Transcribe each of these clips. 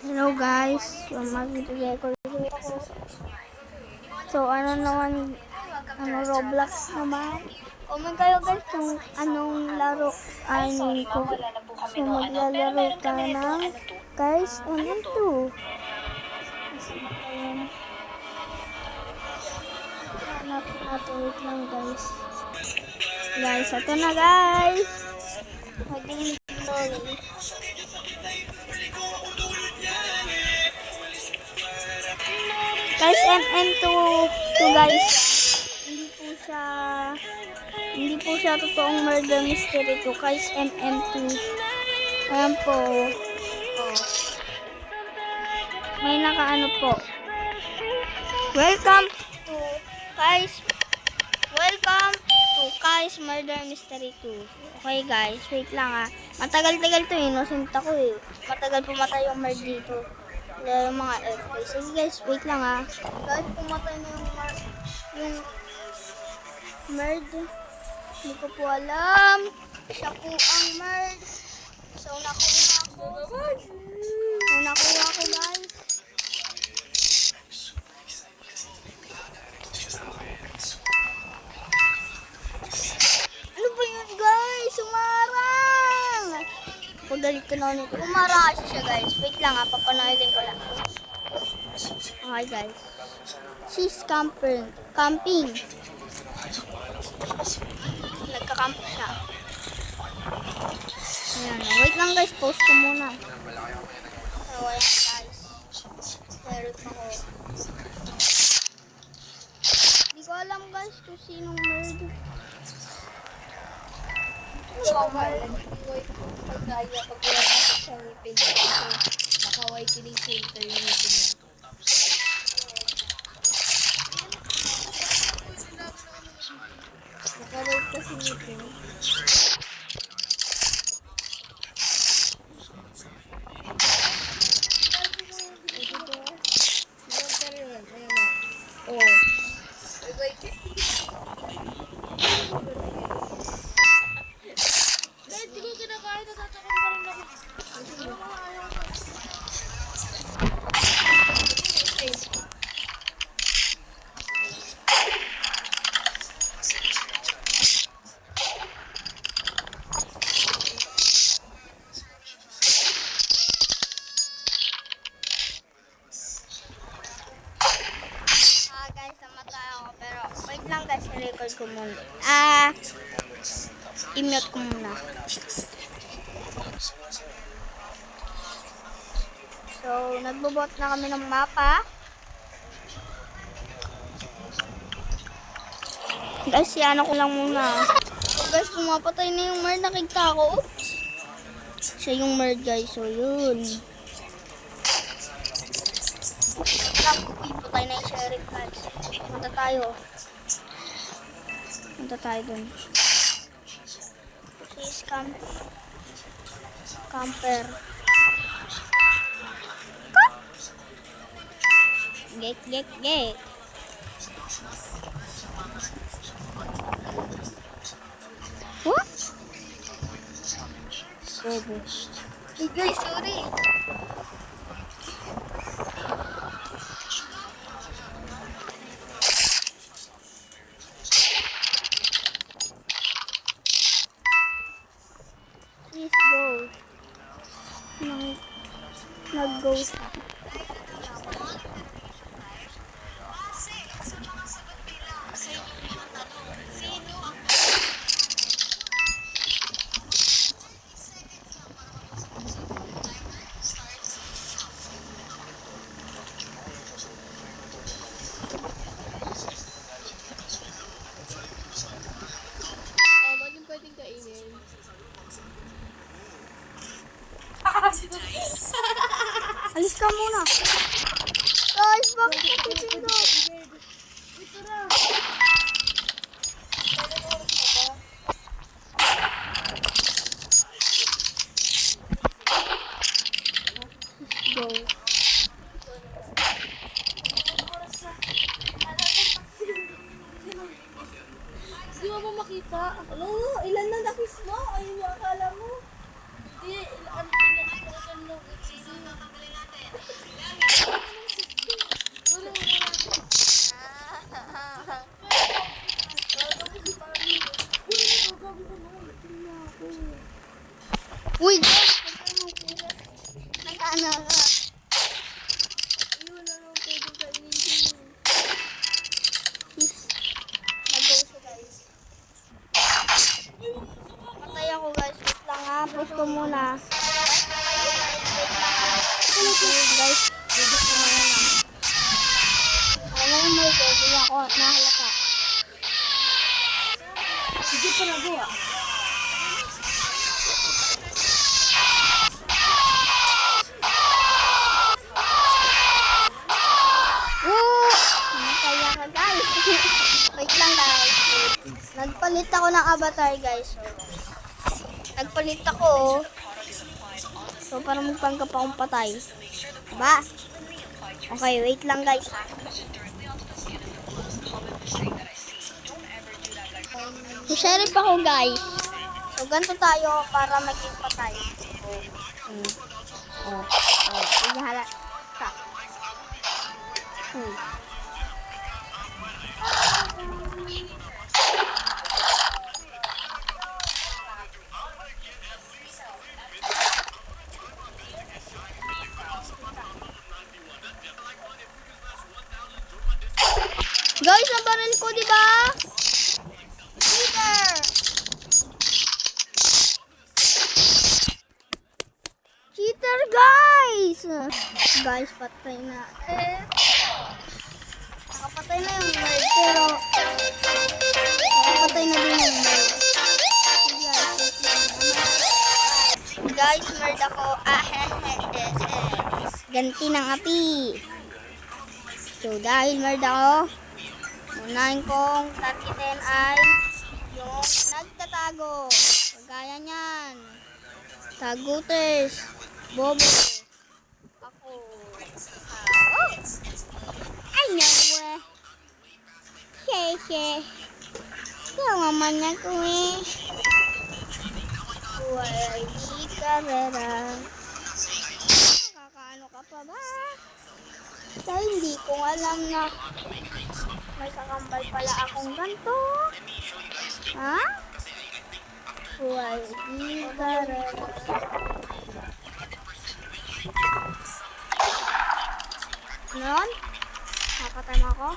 Hello guys, so mag-record ako. So ano naman, Roblox naman. Comment kayo guys kung anong laro ay ko. So maglalaro ka na guys, MM2. Hanapin natin, wait lang guys. Guys, ito na guys. Maging glory. Guys, MM2 guys. Hindi po siya totoong murder mystery to guys, MM2. Ayan po. Oh. May nakaano po. Welcome to guys Murder Mystery 2. Okay guys, wait lang Matagal-tagal to innocent ako Matagal pumatay yung murder dito. Yung mga FK. Sige guys, wait lang Guys, pumatay na yung murder. Hindi ko po alam. Siya po ang murder. So, nakuha ko guys. Ano ba yun guys? Sumarang! Pagalit ko na ulit. Umarang kasi siya guys. Wait lang papanoodin ko lang. Okay guys. She's camping. Nagka-camp siya. Ayan. Wait lang guys. Post ko muna. So, ayan guys. Meron ako. Hindi ko alam guys kung sinong murder. Pagkaya pag wala masok sa ngipin kasi nakaway tinifilter yung ngipin niya. Nakaway kasi ngipin. Wait lang guys, i-record ko muna. I-mute ko muna. So, nagbobot na kami ng mapa. Guys, ano ko lang muna. So guys, pumapatay na yung merd. Nakita ko. Oops. Siya yung merd guys. So, yun. Patay na yung sheriff guys. Punta tayo dun. She's camper. Get. What? Bobo. Hey guys, sorry. Please go. Nag-go siya. Alis ka muna. Guys, bakit napipindot? Ito na. Go. Hindi mo ba makita? Ano? Ilan na nakis mo? Ayun yung akala mo. Hindi, ilan na nakis mo. Sana ka. Yun na lang pwedeng kainin. Please. Mag-go siya guys. Patay ako guys. Wait lang ha. Push ko muna. Okay guys. Bigit ko muna lang. Ano yung may go? Hindi ako nahalata. Sige pa na buha. Woo! Kaya ka guys. Wait lang guys. Nagpalit ako ng avatar guys. So, nagpalit ako. So para magpanggap akong patay. Ba? Okay, wait lang guys ha. So, sheriff ako guys. So ganito tayo para maging patay. Sige hala. Guys, ang baril ko, di ba? Cheater! Cheater, guys! Guys, patay na. Nakapatay na yung bird, pero nakapatay na din yung bird. Guys, bird ako. Ganti ng api. So, dahil bird ako, unahin kong targetin ay yung nagtatago. Kagaya niyan. Taguters. Bobo. Ako. Ay, nawe. She. Kaya naman niya ko eh. Buhay di karera. Kakaano ka pa ba? Dahil hindi ko alam na may kakambal pala akong ganito. Ha? Buhay di karera. Ano? Nakapatay mo ako?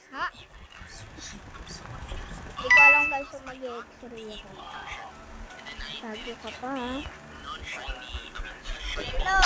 Ha? Hindi ko alam guys kung mag-x-ray ako. Tago ka pa ha? Hello!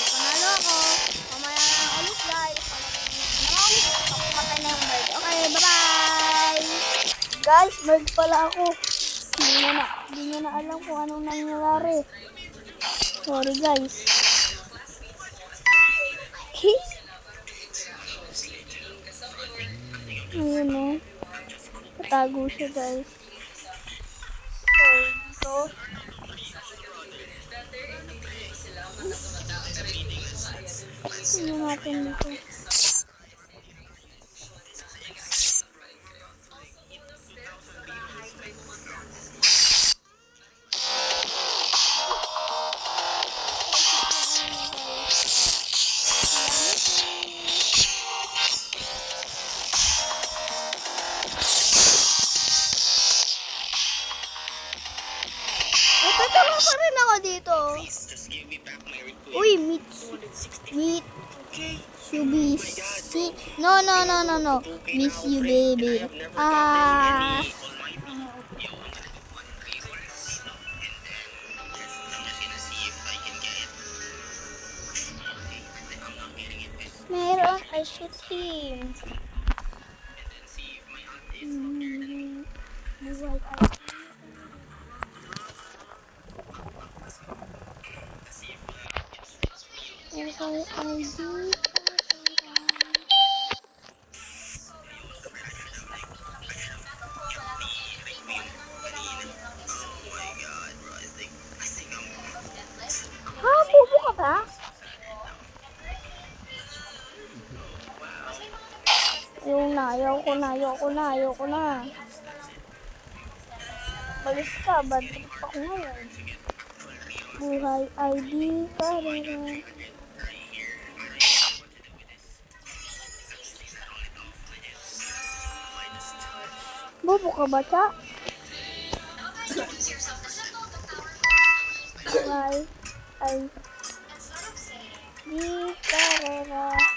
Panalo ako. Kamaya na lang ulit guys. Papumatay na yung bird. Okay, bye-bye! Guys, bird pala ako. Hindi nyo na alam kung anong nangyayari. Sorry guys. Ayun o. Patago siya guys. So, tingnan natin dito. Tutulong pa rin ako dito. Uy, Mitsubishi. No. Miss you, baby. Meron, I shoot him. Bobo ka ba? Yung na. Ayoko na. Balis ka, bad trip ako ngayon. Buhay ID karera. Bobo ka ba, Cha? Buhay ID karera.